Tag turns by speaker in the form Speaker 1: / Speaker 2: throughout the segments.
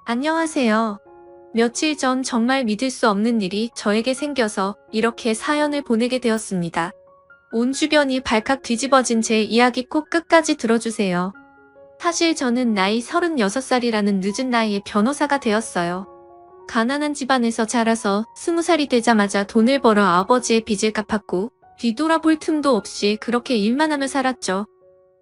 Speaker 1: 안녕하세요. 며칠 전 정말 믿을 수 없는 일이 저에게 생겨서 이렇게 사연을 보내게 되었습니다. 온 주변이 발칵 뒤집어진 제 이야기 꼭 끝까지 들어주세요. 사실 저는 나이 36살이라는 늦은 나이에 변호사가 되었어요. 가난한 집안에서 자라서 20살이 되자마자 돈을 벌어 아버지의 빚을 갚았고 뒤돌아볼 틈도 없이 그렇게 일만 하며 살았죠.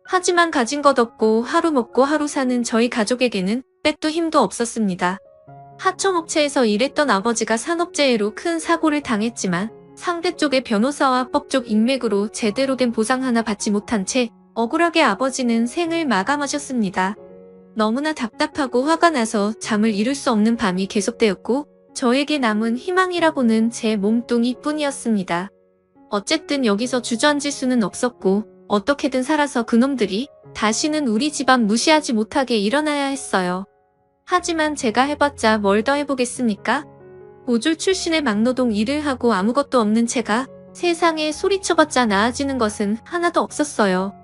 Speaker 1: 하지만 가진 것 없고 하루 먹고 하루 사는 저희 가족에게는 빼도 힘도 없었습니다. 하청업체에서 일했던 아버지가 산업재해로 큰 사고를 당했지만 상대 쪽의 변호사와 법적 인맥으로 제대로 된 보상 하나 받지 못한 채 억울하게 아버지는 생을 마감하셨습니다. 너무나 답답하고 화가 나서 잠을 이룰 수 없는 밤이 계속되었고 저에게 남은 희망이라고는 제 몸뚱이뿐이었습니다. 어쨌든 여기서 주저앉을 수는 없었고 어떻게든 살아서 그놈들이 다시는 우리 집안 무시하지 못하게 일어나야 했어요. 하지만 제가 해봤자 뭘 더 해보겠습니까? 모졸 출신의 막노동 일을 하고 아무것도 없는 제가 세상에 소리쳐봤자 나아지는 것은 하나도 없었어요.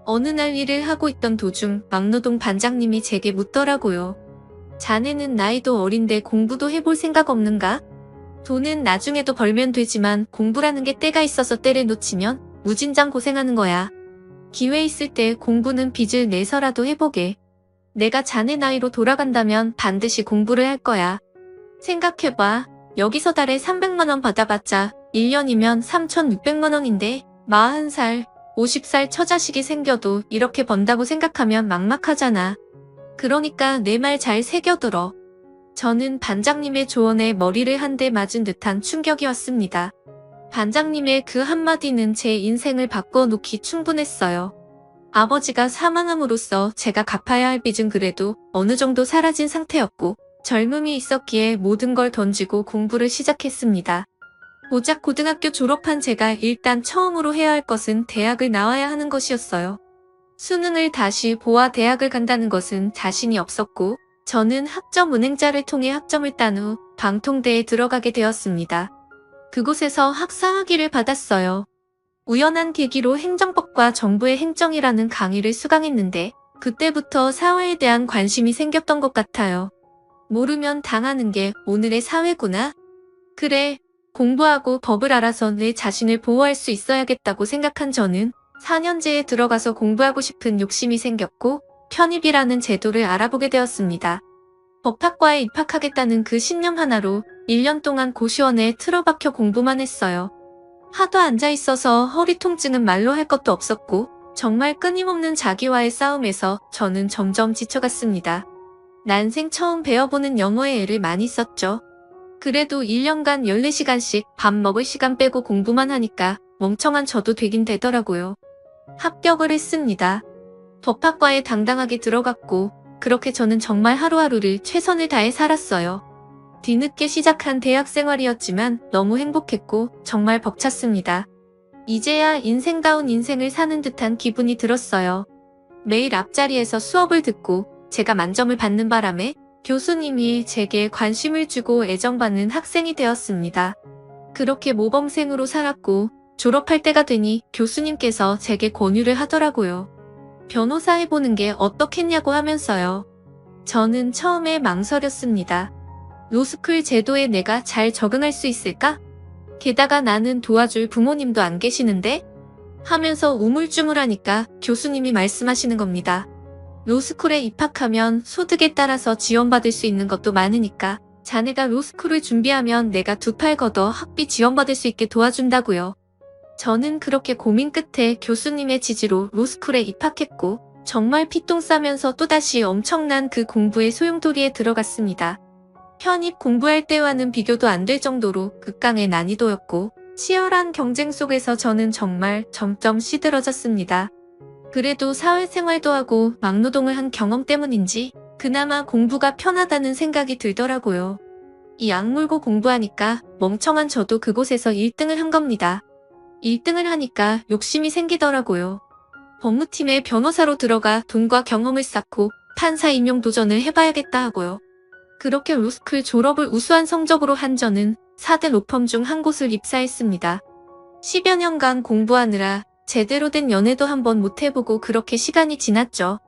Speaker 1: 어느 날 일을 하고 있던 도중 막노동 반장님이 제게 묻더라고요. 자네는 나이도 어린데 공부도 해볼 생각 없는가? 돈은 나중에도 벌면 되지만 공부라는 게 때가 있어서 때를 놓치면 무진장 고생하는 거야. 기회 있을 때 공부는 빚을 내서라도 해보게. 내가 자네 나이로 돌아간다면 반드시 공부를 할 거야. 생각해봐. 여기서 달에 300만 원 받아봤자 1년이면 3,600만 원인데 40살, 50살 처자식이 생겨도 이렇게 번다고 생각하면 막막하잖아. 그러니까 내 말 잘 새겨들어. 저는 반장님의 조언에 머리를 한 대 맞은 듯한 충격이 왔습니다. 반장님의 그 한마디는 제 인생을 바꿔놓기 충분했어요. 아버지가 사망함으로써 제가 갚아야 할 빚은 그래도 어느 정도 사라진 상태였고 젊음이 있었기에 모든 걸 던지고 공부를 시작했습니다. 고작 고등학교 졸업한 제가 일단 처음으로 해야 할 것은 대학을 나와야 하는 것이었어요. 수능을 다시 보아 대학을 간다는 것은 자신이 없었고 저는 학점은행자를 통해 학점을 딴 후 방통대에 들어가게 되었습니다. 그곳에서 학사학위를 받았어요. 우연한 계기로 행정법과 정부의 행정이라는 강의를 수강했는데 그때부터 사회에 대한 관심이 생겼던 것 같아요. 모르면 당하는 게 오늘의 사회구나. 그래, 공부하고 법을 알아서 내 자신을 보호할 수 있어야겠다고 생각한 저는 4년제에 들어가서 공부하고 싶은 욕심이 생겼고 편입이라는 제도를 알아보게 되었습니다. 법학과에 입학하겠다는 그 신념 하나로 1년 동안 고시원에 틀어박혀 공부만 했어요. 하도 앉아있어서 허리 통증은 말로 할 것도 없었고 정말 끊임없는 자기와의 싸움에서 저는 점점 지쳐갔습니다. 난생 처음 배워보는 영어에 애를 많이 썼죠. 그래도 1년간 14시간씩 밥 먹을 시간 빼고 공부만 하니까 멍청한 저도 되긴 되더라고요. 합격을 했습니다. 법학과에 당당하게 들어갔고 그렇게 저는 정말 하루하루를 최선을 다해 살았어요. 뒤늦게 시작한 대학 생활이었지만 너무 행복했고 정말 벅찼습니다. 이제야 인생다운 인생을 사는 듯한 기분이 들었어요. 매일 앞자리에서 수업을 듣고 제가 만점을 받는 바람에 교수님이 제게 관심을 주고 애정받는 학생이 되었습니다. 그렇게 모범생으로 살았고 졸업할 때가 되니 교수님께서 제게 권유를 하더라고요. 변호사 해보는 게 어떻겠냐고 하면서요. 저는 처음에 망설였습니다. 로스쿨 제도에 내가 잘 적응할 수 있을까? 게다가 나는 도와줄 부모님도 안 계시는데? 하면서 우물쭈물하니까 교수님이 말씀하시는 겁니다. 로스쿨에 입학하면 소득에 따라서 지원받을 수 있는 것도 많으니까 자네가 로스쿨을 준비하면 내가 두 팔 걷어 학비 지원받을 수 있게 도와준다고요. 저는 그렇게 고민 끝에 교수님의 지지로 로스쿨에 입학했고 정말 피똥 싸면서 또다시 엄청난 그 공부의 소용돌이에 들어갔습니다. 편입 공부할 때와는 비교도 안 될 정도로 극강의 난이도였고 치열한 경쟁 속에서 저는 정말 점점 시들어졌습니다. 그래도 사회생활도 하고 막노동을 한 경험 때문인지 그나마 공부가 편하다는 생각이 들더라고요. 이 악물고 공부하니까 멍청한 저도 그곳에서 1등을 한 겁니다. 1등을 하니까 욕심이 생기더라고요. 법무팀에 변호사로 들어가 돈과 경험을 쌓고 판사 임용 도전을 해봐야겠다 하고요. 그렇게 로스쿨 졸업을 우수한 성적으로 한 저는 4대 로펌 중 한 곳을 입사했습니다. 10여 년간 공부하느라 제대로 된 연애도 한번 못 해보고 그렇게 시간이 지났죠.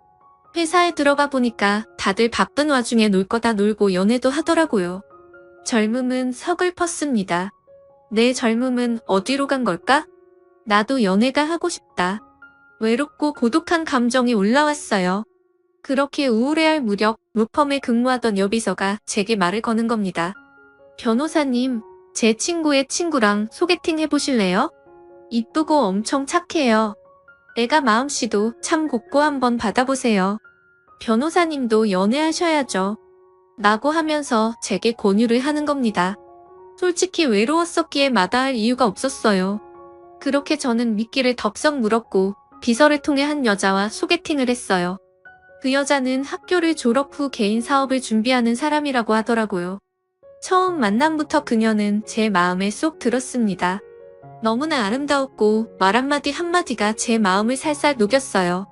Speaker 1: 회사에 들어가 보니까 다들 바쁜 와중에 놀 거 다 놀고 연애도 하더라고요. 젊음은 서글펐습니다. 내 젊음은 어디로 간 걸까? 나도 연애가 하고 싶다. 외롭고 고독한 감정이 올라왔어요. 그렇게 우울해할 무렵 로펌에 근무하던 여비서가 제게 말을 거는 겁니다. 변호사님, 제 친구의 친구랑 소개팅 해보실래요? 이쁘고 엄청 착해요. 애가 마음씨도 참 곱고 한번 받아보세요. 변호사님도 연애하셔야죠. 라고 하면서 제게 권유를 하는 겁니다. 솔직히 외로웠었기에 마다할 이유가 없었어요. 그렇게 저는 미끼를 덥석 물었고 비서를 통해 한 여자와 소개팅을 했어요. 그 여자는 학교를 졸업 후 개인 사업을 준비하는 사람이라고 하더라고요. 처음 만남부터 그녀는 제 마음에 쏙 들었습니다. 너무나 아름다웠고 말 한마디 한마디가 제 마음을 살살 녹였어요.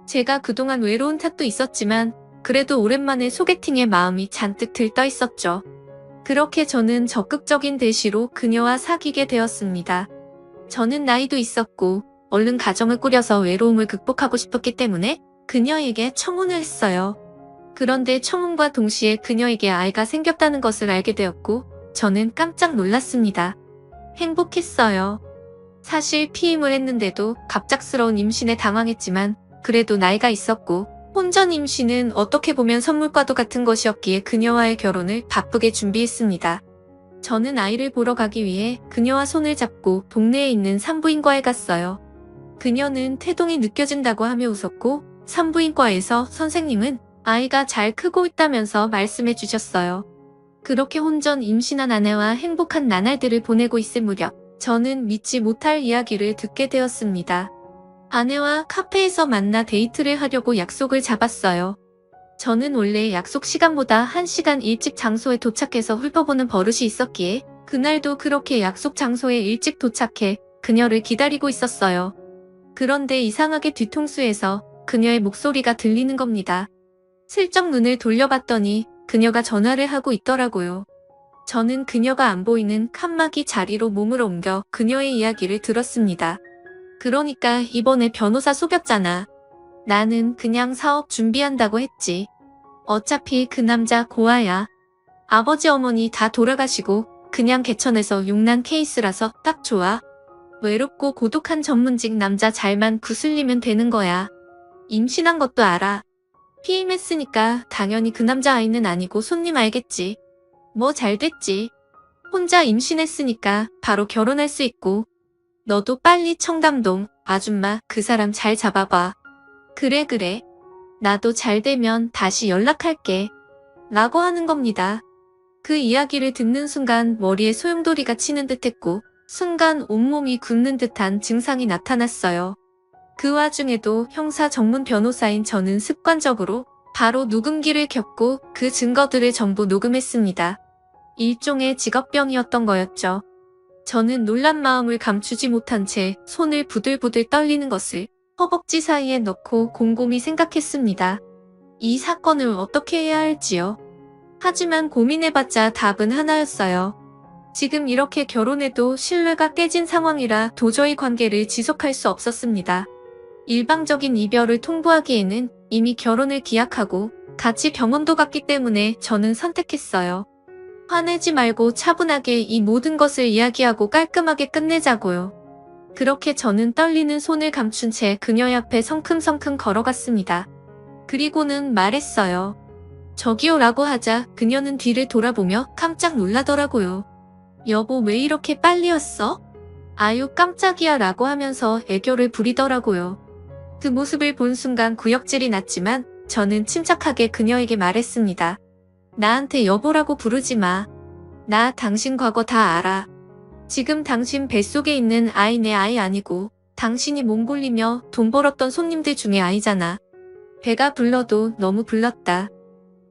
Speaker 1: 제가 그동안 외로운 탓도 있었지만 그래도 오랜만에 소개팅에 마음이 잔뜩 들떠 있었죠. 그렇게 저는 적극적인 대시로 그녀와 사귀게 되었습니다. 저는 나이도 있었고 얼른 가정을 꾸려서 외로움을 극복하고 싶었기 때문에 그녀에게 청혼을 했어요. 그런데 청혼과 동시에 그녀에게 아이가 생겼다는 것을 알게 되었고 저는 깜짝 놀랐습니다. 행복했어요. 사실 피임을 했는데도 갑작스러운 임신에 당황했지만 그래도 나이가 있었고 혼전 임신은 어떻게 보면 선물과도 같은 것이었기에 그녀와의 결혼을 바쁘게 준비했습니다. 저는 아이를 보러 가기 위해 그녀와 손을 잡고 동네에 있는 산부인과에 갔어요. 그녀는 태동이 느껴진다고 하며 웃었고 산부인과에서 선생님은 아이가 잘 크고 있다면서 말씀해 주셨어요. 그렇게 혼전 임신한 아내와 행복한 나날들을 보내고 있을 무렵 저는 믿지 못할 이야기를 듣게 되었습니다. 아내와 카페에서 만나 데이트를 하려고 약속을 잡았어요. 저는 원래 약속 시간보다 1시간 일찍 장소에 도착해서 훑어보는 버릇이 있었기에 그날도 그렇게 약속 장소에 일찍 도착해 그녀를 기다리고 있었어요. 그런데 이상하게 뒤통수에서 그녀의 목소리가 들리는 겁니다. 슬쩍 눈을 돌려봤더니 그녀가 전화를 하고 있더라고요. 저는 그녀가 안 보이는 칸막이 자리로 몸을 옮겨 그녀의 이야기를 들었습니다. 그러니까 이번에 변호사 속였잖아. 나는 그냥 사업 준비한다고 했지. 어차피 그 남자 고아야. 아버지 어머니 다 돌아가시고 그냥 개천에서 용난 케이스라서 딱 좋아. 외롭고 고독한 전문직 남자 잘만 구슬리면 되는 거야. 임신한 것도 알아. 피임했으니까 당연히 그 남자 아이는 아니고 손님 알겠지. 뭐 잘됐지. 혼자 임신했으니까 바로 결혼할 수 있고. 너도 빨리 청담동 아줌마 그 사람 잘 잡아봐. 그래. 나도 잘 되면 다시 연락할게. 라고 하는 겁니다. 그 이야기를 듣는 순간 머리에 소용돌이가 치는 듯했고 순간 온몸이 굳는 듯한 증상이 나타났어요. 그 와중에도 형사 전문 변호사인 저는 습관적으로 바로 녹음기를 켰고 그 증거들을 전부 녹음했습니다. 일종의 직업병이었던 거였죠. 저는 놀란 마음을 감추지 못한 채 손을 부들부들 떨리는 것을 허벅지 사이에 넣고 곰곰이 생각했습니다. 이 사건을 어떻게 해야 할지요. 하지만 고민해봤자 답은 하나였어요. 지금 이렇게 결혼해도 신뢰가 깨진 상황이라 도저히 관계를 지속할 수 없었습니다. 일방적인 이별을 통보하기에는 이미 결혼을 기약하고 같이 병원도 갔기 때문에 저는 선택했어요. 화내지 말고 차분하게 이 모든 것을 이야기하고 깔끔하게 끝내자고요. 그렇게 저는 떨리는 손을 감춘 채 그녀 옆에 성큼성큼 걸어갔습니다. 그리고는 말했어요. 저기요 라고 하자 그녀는 뒤를 돌아보며 깜짝 놀라더라고요. 여보 왜 이렇게 빨리 왔어? 아유 깜짝이야 라고 하면서 애교를 부리더라고요. 그 모습을 본 순간 구역질이 났지만 저는 침착하게 그녀에게 말했습니다. 나한테 여보라고 부르지 마. 나 당신 과거 다 알아. 지금 당신 뱃속에 있는 아이 내 아이 아니고 당신이 몸골리며 돈 벌었던 손님들 중에 아이잖아. 배가 불러도 너무 불렀다.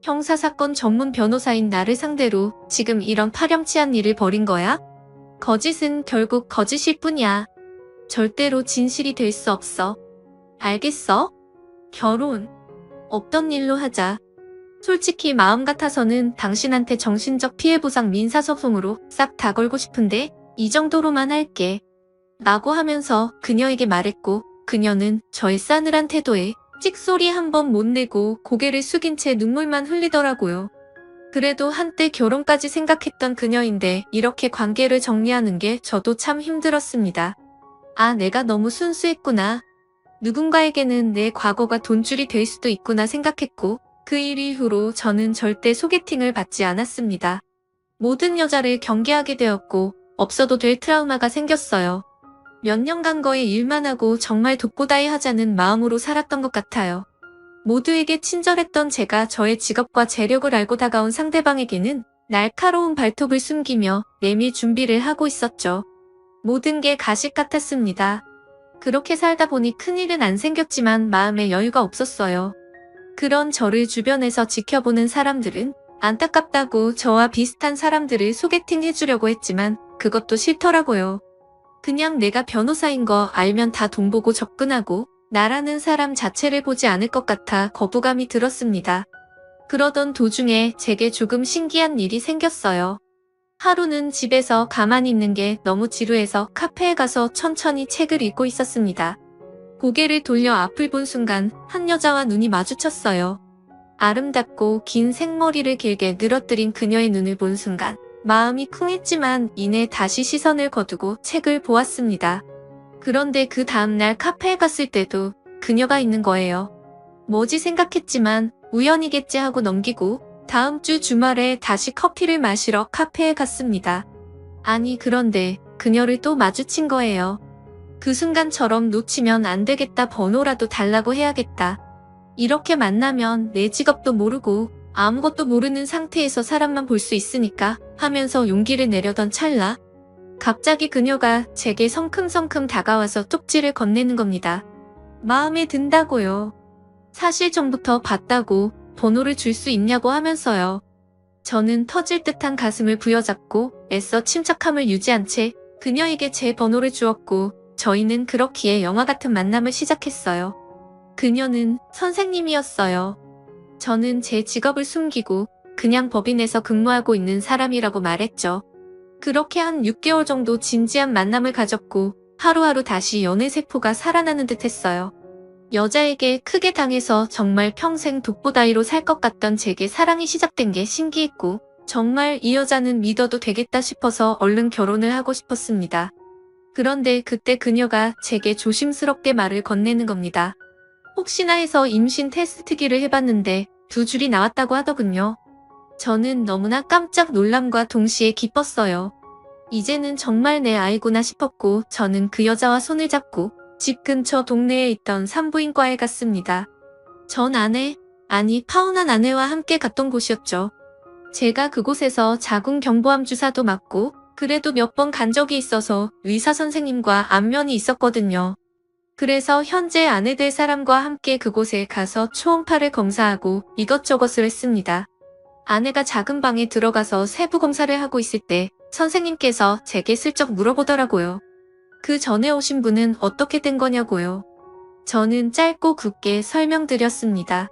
Speaker 1: 형사사건 전문 변호사인 나를 상대로 지금 이런 파렴치한 일을 벌인 거야? 거짓은 결국 거짓일 뿐이야. 절대로 진실이 될 수 없어. 알겠어? 결혼. 없던 일로 하자. 솔직히 마음 같아서는 당신한테 정신적 피해보상 민사소송으로 싹 다 걸고 싶은데 이 정도로만 할게. 라고 하면서 그녀에게 말했고 그녀는 저의 싸늘한 태도에 찍소리 한 번 못 내고 고개를 숙인 채 눈물만 흘리더라고요. 그래도 한때 결혼까지 생각했던 그녀인데 이렇게 관계를 정리하는 게 저도 참 힘들었습니다. 아, 내가 너무 순수했구나. 누군가에게는 내 과거가 돈줄이 될 수도 있구나 생각했고, 그 일 이후로 저는 절대 소개팅을 받지 않았습니다. 모든 여자를 경계하게 되었고, 없어도 될 트라우마가 생겼어요. 몇 년간 거의 일만 하고 정말 독보다이 하자는 마음으로 살았던 것 같아요. 모두에게 친절했던 제가 저의 직업과 재력을 알고 다가온 상대방에게는 날카로운 발톱을 숨기며 내밀 준비를 하고 있었죠. 모든 게 가식 같았습니다. 그렇게 살다 보니 큰일은 안 생겼지만 마음에 여유가 없었어요. 그런 저를 주변에서 지켜보는 사람들은 안타깝다고 저와 비슷한 사람들을 소개팅 해주려고 했지만 그것도 싫더라고요. 그냥 내가 변호사인 거 알면 다 돈 보고 접근하고 나라는 사람 자체를 보지 않을 것 같아 거부감이 들었습니다. 그러던 도중에 제게 조금 신기한 일이 생겼어요. 하루는 집에서 가만히 있는 게 너무 지루해서 카페에 가서 천천히 책을 읽고 있었습니다. 고개를 돌려 앞을 본 순간 한 여자와 눈이 마주쳤어요. 아름답고 긴 생머리를 길게 늘어뜨린 그녀의 눈을 본 순간 마음이 쿵했지만 이내 다시 시선을 거두고 책을 보았습니다. 그런데 그 다음날 카페에 갔을 때도 그녀가 있는 거예요. 뭐지 생각했지만 우연이겠지 하고 넘기고 다음 주 주말에 다시 커피를 마시러 카페에 갔습니다. 아니 그런데 그녀를 또 마주친 거예요. 그 순간처럼 놓치면 안 되겠다, 번호라도 달라고 해야겠다. 이렇게 만나면 내 직업도 모르고 아무것도 모르는 상태에서 사람만 볼 수 있으니까 하면서 용기를 내려던 찰나 갑자기 그녀가 제게 성큼성큼 다가와서 쪽지를 건네는 겁니다. 마음에 든다고요. 사실 전부터 봤다고 번호를 줄 수 있냐고 하면서요. 저는 터질 듯한 가슴을 부여잡고 애써 침착함을 유지한 채 그녀에게 제 번호를 주었고 저희는 그렇기에 영화 같은 만남을 시작했어요. 그녀는 선생님이었어요. 저는 제 직업을 숨기고 그냥 법인에서 근무하고 있는 사람이라고 말했죠. 그렇게 한 6개월 정도 진지한 만남을 가졌고 하루하루 다시 연애 세포가 살아나는 듯 했어요. 여자에게 크게 당해서 정말 평생 독보다이로 살 것 같던 제게 사랑이 시작된 게 신기했고 정말 이 여자는 믿어도 되겠다 싶어서 얼른 결혼을 하고 싶었습니다. 그런데 그때 그녀가 제게 조심스럽게 말을 건네는 겁니다. 혹시나 해서 임신 테스트기를 해봤는데 2줄이 나왔다고 하더군요. 저는 너무나 깜짝 놀람과 동시에 기뻤어요. 이제는 정말 내 아이구나 싶었고 저는 그 여자와 손을 잡고 집 근처 동네에 있던 산부인과에 갔습니다. 전 아내, 아니 파혼한 아내와 함께 갔던 곳이었죠. 제가 그곳에서 자궁경부암 주사도 맞고 그래도 몇 번 간 적이 있어서 의사 선생님과 안면이 있었거든요. 그래서 현재 아내 될 사람과 함께 그곳에 가서 초음파를 검사하고 이것저것을 했습니다. 아내가 작은 방에 들어가서 세부 검사를 하고 있을 때 선생님께서 제게 슬쩍 물어보더라고요. 그 전에 오신 분은 어떻게 된 거냐고요. 저는 짧고 굵게 설명드렸습니다.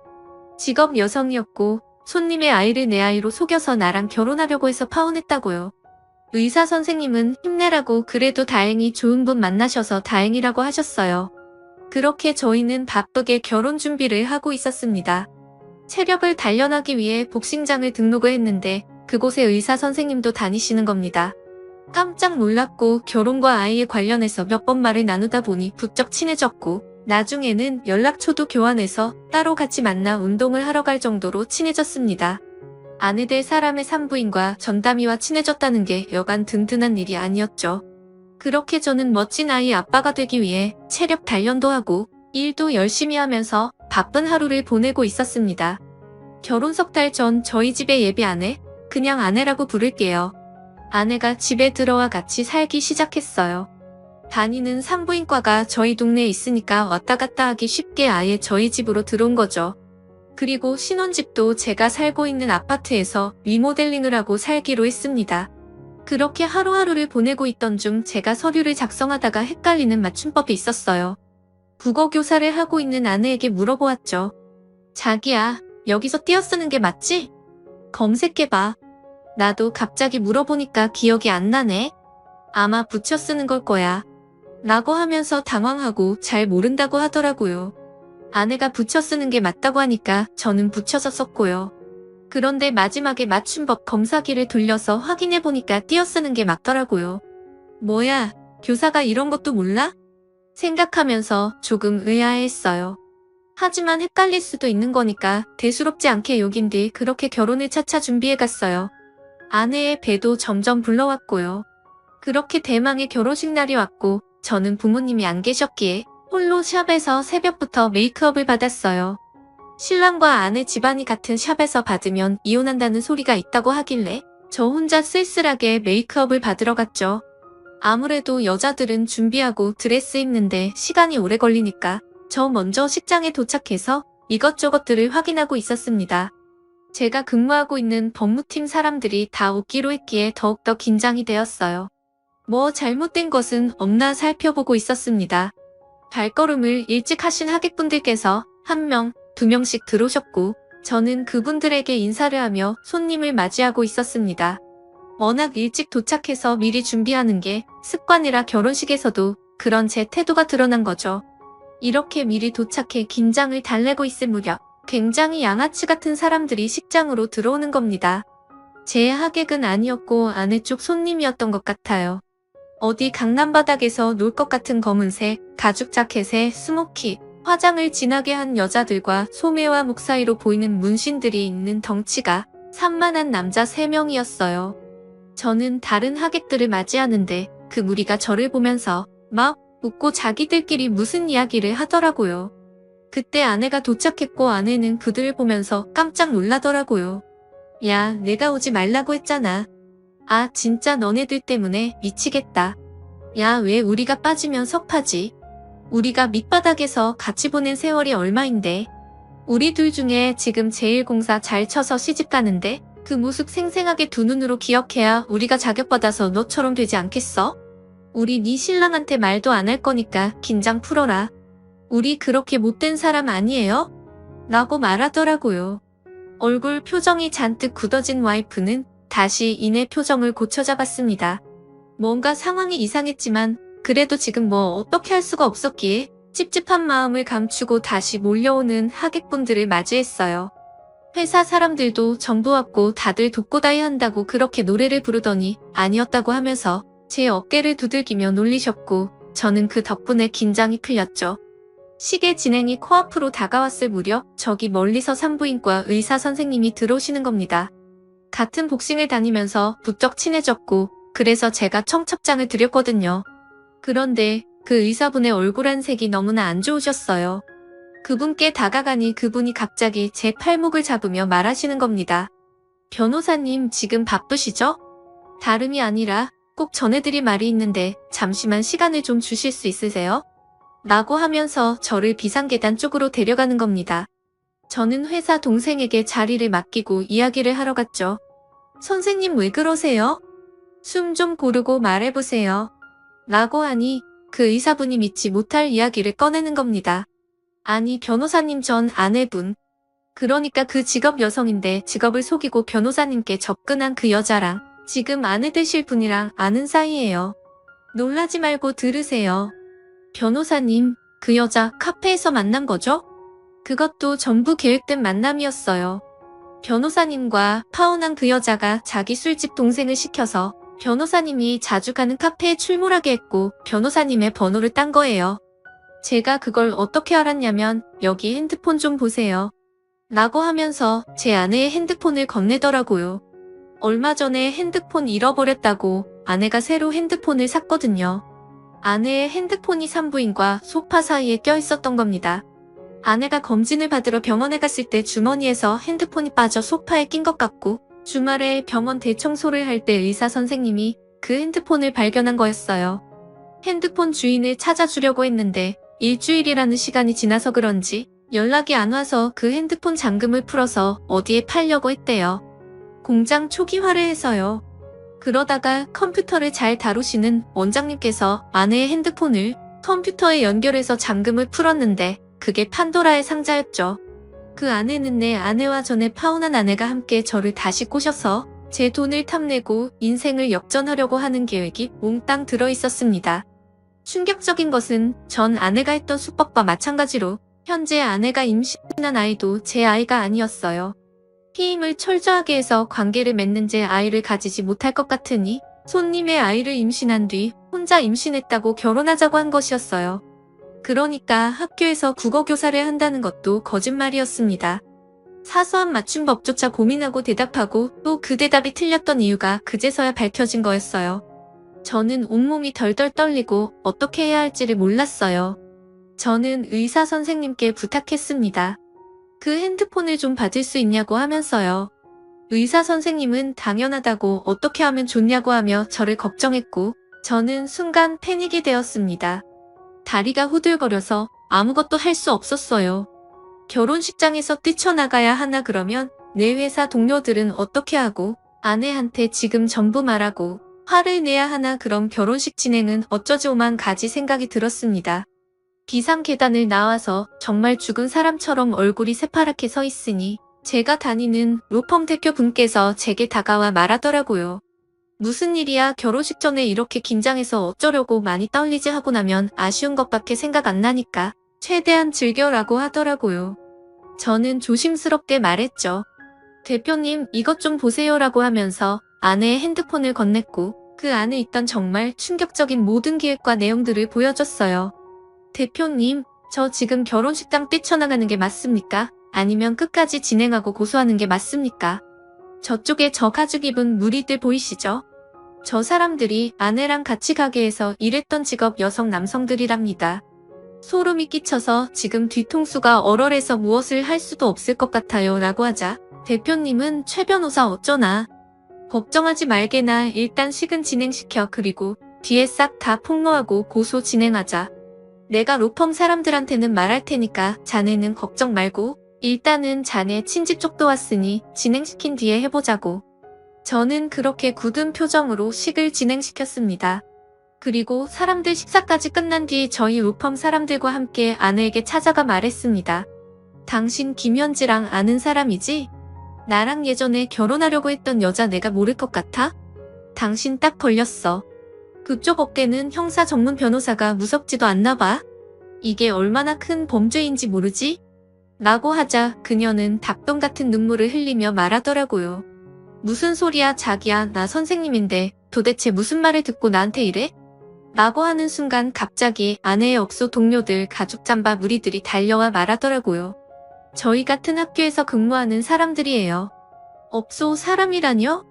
Speaker 1: 직업 여성이었고 손님의 아이를 내 아이로 속여서 나랑 결혼하려고 해서 파혼했다고요. 의사 선생님은 힘내라고 그래도 다행히 좋은 분 만나셔서 다행이라고 하셨어요. 그렇게 저희는 바쁘게 결혼 준비를 하고 있었습니다. 체력을 단련하기 위해 복싱장을 등록을 했는데 그곳에 의사 선생님도 다니시는 겁니다. 깜짝 놀랐고 결혼과 아이에 관련해서 몇 번 말을 나누다 보니 부쩍 친해졌고 나중에는 연락처도 교환해서 따로 같이 만나 운동을 하러 갈 정도로 친해졌습니다. 아내 될 사람의 산부인과 전담이와 친해졌다는 게 여간 든든한 일이 아니었죠. 그렇게 저는 멋진 아이 아빠가 되기 위해 체력 단련도 하고 일도 열심히 하면서 바쁜 하루를 보내고 있었습니다. 결혼 석 달 전 저희 집에 예비 아내, 그냥 아내라고 부를게요. 아내가 집에 들어와 같이 살기 시작했어요. 다니는 산부인과가 저희 동네에 있으니까 왔다 갔다 하기 쉽게 아예 저희 집으로 들어온 거죠. 그리고 신혼집도 제가 살고 있는 아파트에서 리모델링을 하고 살기로 했습니다. 그렇게 하루하루를 보내고 있던 중 제가 서류를 작성하다가 헷갈리는 맞춤법이 있었어요. 국어 교사를 하고 있는 아내에게 물어보았죠. 자기야, 여기서 띄어쓰는 게 맞지? 검색해봐. 나도 갑자기 물어보니까 기억이 안 나네. 아마 붙여 쓰는 걸 거야. 라고 하면서 당황하고 잘 모른다고 하더라고요. 아내가 붙여 쓰는 게 맞다고 하니까 저는 붙여서 썼고요. 그런데 마지막에 맞춤법 검사기를 돌려서 확인해보니까 띄어쓰는 게 맞더라고요. 뭐야, 교사가 이런 것도 몰라? 생각하면서 조금 의아해했어요. 하지만 헷갈릴 수도 있는 거니까 대수롭지 않게 욕인 뒤 그렇게 결혼을 차차 준비해갔어요. 아내의 배도 점점 불러왔고요. 그렇게 대망의 결혼식 날이 왔고 저는 부모님이 안 계셨기에 홀로 샵에서 새벽부터 메이크업을 받았어요. 신랑과 아내 집안이 같은 샵에서 받으면 이혼한다는 소리가 있다고 하길래 저 혼자 쓸쓸하게 메이크업을 받으러 갔죠. 아무래도 여자들은 준비하고 드레스 입는데 시간이 오래 걸리니까 저 먼저 식장에 도착해서 이것저것들을 확인하고 있었습니다. 제가 근무하고 있는 법무팀 사람들이 다 웃기로 했기에 더욱더 긴장이 되었어요. 뭐 잘못된 것은 없나 살펴보고 있었습니다. 발걸음을 일찍 하신 하객분들께서 1명, 2명씩 들어오셨고 저는 그분들에게 인사를 하며 손님을 맞이하고 있었습니다. 워낙 일찍 도착해서 미리 준비하는 게 습관이라 결혼식에서도 그런 제 태도가 드러난 거죠. 이렇게 미리 도착해 긴장을 달래고 있을 무렵 굉장히 양아치 같은 사람들이 식장으로 들어오는 겁니다. 제 하객은 아니었고 아내 쪽 손님이었던 것 같아요. 어디 강남 바닥에서 놀 것 같은 검은색 가죽 자켓에 스모키, 화장을 진하게 한 여자들과 소매와 목 사이로 보이는 문신들이 있는 덩치가 산만한 남자 3명이었어요. 저는 다른 하객들을 맞이하는데 그 무리가 저를 보면서 막 웃고 자기들끼리 무슨 이야기를 하더라고요. 그때 아내가 도착했고 아내는 그들을 보면서 깜짝 놀라더라고요. 야, 내가 오지 말라고 했잖아. 아, 진짜 너네들 때문에 미치겠다. 야, 왜 우리가 빠지면 섭하지? 우리가 밑바닥에서 같이 보낸 세월이 얼마인데. 우리 둘 중에 지금 제1공사 잘 쳐서 시집 가는데 그 모습 생생하게 두 눈으로 기억해야 우리가 자격받아서 너처럼 되지 않겠어? 우리 네 신랑한테 말도 안 할 거니까 긴장 풀어라. 우리 그렇게 못된 사람 아니에요? 라고 말하더라고요. 얼굴 표정이 잔뜩 굳어진 와이프는 다시 이내 표정을 고쳐잡았습니다. 뭔가 상황이 이상했지만 그래도 지금 뭐 어떻게 할 수가 없었기에 찝찝한 마음을 감추고 다시 몰려오는 하객분들을 맞이했어요. 회사 사람들도 전부 왔고 다들 독고다이 한다고 그렇게 노래를 부르더니 아니었다고 하면서 제 어깨를 두들기며 놀리셨고 저는 그 덕분에 긴장이 풀렸죠. 시계 진행이 코앞으로 다가왔을 무렵 저기 멀리서 산부인과 의사 선생님이 들어오시는 겁니다. 같은 복싱을 다니면서 부쩍 친해졌고 그래서 제가 청첩장을 드렸거든요. 그런데 그 의사분의 얼굴 안색이 너무나 안 좋으셨어요. 그분께 다가가니 그분이 갑자기 제 팔목을 잡으며 말하시는 겁니다. 변호사님 지금 바쁘시죠? 다름이 아니라 꼭 전해드릴 말이 있는데 잠시만 시간을 좀 주실 수 있으세요? 라고 하면서 저를 비상계단 쪽으로 데려가는 겁니다. 저는 회사 동생에게 자리를 맡기고 이야기를 하러 갔죠. 선생님 왜 그러세요? 숨 좀 고르고 말해보세요. 라고 하니 그 의사분이 믿지 못할 이야기를 꺼내는 겁니다. 아니 변호사님 전 아내분. 그러니까 그 직업 여성인데 직업을 속이고 변호사님께 접근한 그 여자랑 지금 아내 되실 분이랑 아는 사이예요. 놀라지 말고 들으세요. 변호사님, 그 여자 카페에서 만난 거죠? 그것도 전부 계획된 만남이었어요. 변호사님과 파혼한 그 여자가 자기 술집 동생을 시켜서 변호사님이 자주 가는 카페에 출몰하게 했고 변호사님의 번호를 딴 거예요. 제가 그걸 어떻게 알았냐면 여기 핸드폰 좀 보세요. 라고 하면서 제 아내의 핸드폰을 건네더라고요. 얼마 전에 핸드폰 잃어버렸다고 아내가 새로 핸드폰을 샀거든요. 아내의 핸드폰이 산부인과 소파 사이에 껴있었던 겁니다. 아내가 검진을 받으러 병원에 갔을 때 주머니에서 핸드폰이 빠져 소파에 낀 것 같고 주말에 병원 대청소를 할 때 의사 선생님이 그 핸드폰을 발견한 거였어요. 핸드폰 주인을 찾아주려고 했는데 일주일이라는 시간이 지나서 그런지 연락이 안 와서 그 핸드폰 잠금을 풀어서 어디에 팔려고 했대요. 공장 초기화를 해서요. 그러다가 컴퓨터를 잘 다루시는 원장님께서 아내의 핸드폰을 컴퓨터에 연결해서 잠금을 풀었는데 그게 판도라의 상자였죠. 그 안에는 내 아내와 전에 파혼한 아내가 함께 저를 다시 꼬셔서 제 돈을 탐내고 인생을 역전하려고 하는 계획이 몽땅 들어있었습니다. 충격적인 것은 전 아내가 했던 수법과 마찬가지로 현재 아내가 임신한 아이도 제 아이가 아니었어요. 피임을 철저하게 해서 관계를 맺는 제 아이를 가지지 못할 것 같으니 손님의 아이를 임신한 뒤 혼자 임신했다고 결혼하자고 한 것이었어요. 그러니까 학교에서 국어교사를 한다는 것도 거짓말이었습니다. 사소한 맞춤법조차 고민하고 대답하고 또 그 대답이 틀렸던 이유가 그제서야 밝혀진 거였어요. 저는 온몸이 덜덜 떨리고 어떻게 해야 할지를 몰랐어요. 저는 의사 선생님께 부탁했습니다. 그 핸드폰을 좀 받을 수 있냐고 하면서요. 의사 선생님은 당연하다고 어떻게 하면 좋냐고 하며 저를 걱정했고 저는 순간 패닉이 되었습니다. 다리가 후들거려서 아무것도 할 수 없었어요. 결혼식장에서 뛰쳐나가야 하나 그러면 내 회사 동료들은 어떻게 하고 아내한테 지금 전부 말하고 화를 내야 하나 그럼 결혼식 진행은 어쩌지 오만 가지 생각이 들었습니다. 비상 계단을 나와서 정말 죽은 사람처럼 얼굴이 새파랗게 서 있으니 제가 다니는 로펌 대표분께서 제게 다가와 말하더라고요. 무슨 일이야 결혼식 전에 이렇게 긴장해서 어쩌려고 많이 떨리지 하고 나면 아쉬운 것밖에 생각 안 나니까 최대한 즐겨라고 하더라고요. 저는 조심스럽게 말했죠. 대표님 이것 좀 보세요라고 하면서 아내의 핸드폰을 건넸고 그 안에 있던 정말 충격적인 모든 기획과 내용들을 보여줬어요. 대표님, 저 지금 결혼식장 뛰쳐나가는 게 맞습니까? 아니면 끝까지 진행하고 고소하는 게 맞습니까? 저쪽에 저 가죽 입은 무리들 보이시죠? 저 사람들이 아내랑 같이 가게에서 일했던 직업 여성 남성들이랍니다. 소름이 끼쳐서 지금 뒤통수가 얼얼해서 무엇을 할 수도 없을 것 같아요 라고 하자 대표님은 최 변호사 어쩌나. 걱정하지 말게나 일단 식은 진행시켜 그리고 뒤에 싹 다 폭로하고 고소 진행하자. 내가 로펌 사람들한테는 말할 테니까 자네는 걱정 말고 일단은 자네 친집 쪽도 왔으니 진행시킨 뒤에 해보자고. 저는 그렇게 굳은 표정으로 식을 진행시켰습니다. 그리고 사람들 식사까지 끝난 뒤 저희 로펌 사람들과 함께 아내에게 찾아가 말했습니다. 당신 김현지랑 아는 사람이지? 나랑 예전에 결혼하려고 했던 여자 내가 모를 것 같아? 당신 딱 걸렸어. 그쪽 업계는 형사 전문 변호사가 무섭지도 않나 봐. 이게 얼마나 큰 범죄인지 모르지? 라고 하자 그녀는 닭똥 같은 눈물을 흘리며 말하더라고요. 무슨 소리야 자기야 나 선생님인데 도대체 무슨 말을 듣고 나한테 이래? 라고 하는 순간 갑자기 아내의 업소 동료들 가죽 잠바 무리들이 달려와 말하더라고요. 저희 같은 학교에서 근무하는 사람들이에요. 업소 사람이라뇨?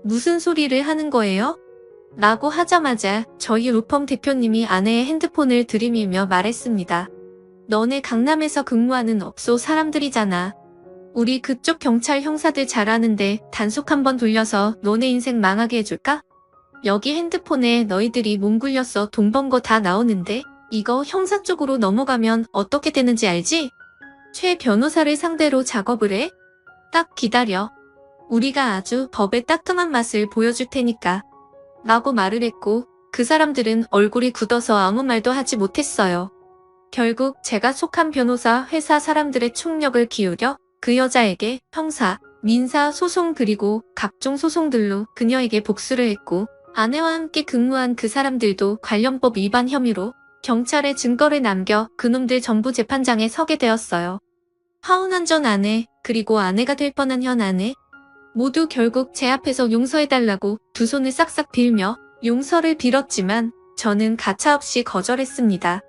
Speaker 1: 무슨 소리를 하는 거예요? 라고 하자마자 저희 로펌 대표님이 아내의 핸드폰을 들이밀며 말했습니다. 너네 강남에서 근무하는 업소 사람들이잖아. 우리 그쪽 경찰 형사들 잘 아는데 단속 한번 돌려서 너네 인생 망하게 해줄까? 여기 핸드폰에 너희들이 몸 굴려서 돈 번 거 다 나오는데 이거 형사 쪽으로 넘어가면 어떻게 되는지 알지? 최 변호사를 상대로 작업을 해? 딱 기다려. 우리가 아주 법의 따끔한 맛을 보여줄 테니까. 라고 말을 했고 그 사람들은 얼굴이 굳어서 아무 말도 하지 못했어요. 결국 제가 속한 변호사 회사 사람들의 총력을 기울여 그 여자에게 형사, 민사 소송 그리고 각종 소송들로 그녀에게 복수를 했고 아내와 함께 근무한 그 사람들도 관련법 위반 혐의로 경찰에 증거를 남겨 그놈들 전부 재판장에 서게 되었어요. 하운한 전 아내 그리고 아내가 될 뻔한 현 아내 모두 결국 제 앞에서 용서해달라고 두 손을 싹싹 빌며 용서를 빌었지만 저는 가차없이 거절했습니다.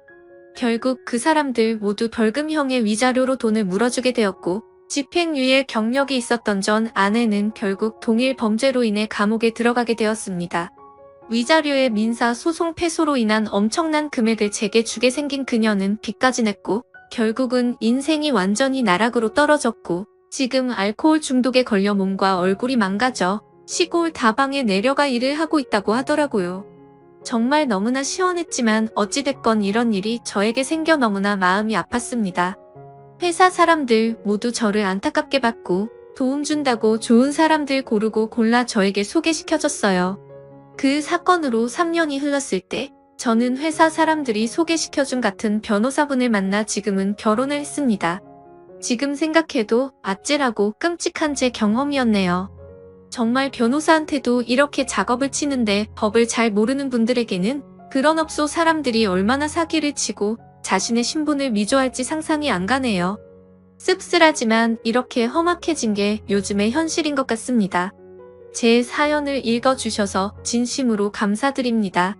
Speaker 1: 결국 그 사람들 모두 벌금형의 위자료로 돈을 물어주게 되었고 집행유예 경력이 있었던 전 아내는 결국 동일 범죄로 인해 감옥에 들어가게 되었습니다. 위자료의 민사 소송 패소로 인한 엄청난 금액을 제게 주게 생긴 그녀는 빚까지 냈고 결국은 인생이 완전히 나락으로 떨어졌고 지금 알코올 중독에 걸려 몸과 얼굴이 망가져 시골 다방에 내려가 일을 하고 있다고 하더라고요. 정말 너무나 시원했지만 어찌됐건 이런 일이 저에게 생겨 너무나 마음이 아팠습니다. 회사 사람들 모두 저를 안타깝게 봤고 도움 준다고 좋은 사람들 고르고 골라 저에게 소개시켜줬어요. 그 사건으로 3년이 흘렀을 때 저는 회사 사람들이 소개시켜준 같은 변호사분을 만나 지금은 결혼을 했습니다. 지금 생각해도 아찔하고 끔찍한 제 경험이었네요. 정말 변호사한테도 이렇게 작업을 치는데 법을 잘 모르는 분들에게는 그런 업소 사람들이 얼마나 사기를 치고 자신의 신분을 위조할지 상상이 안 가네요. 씁쓸하지만 이렇게 험악해진 게 요즘의 현실인 것 같습니다. 제 사연을 읽어주셔서 진심으로 감사드립니다.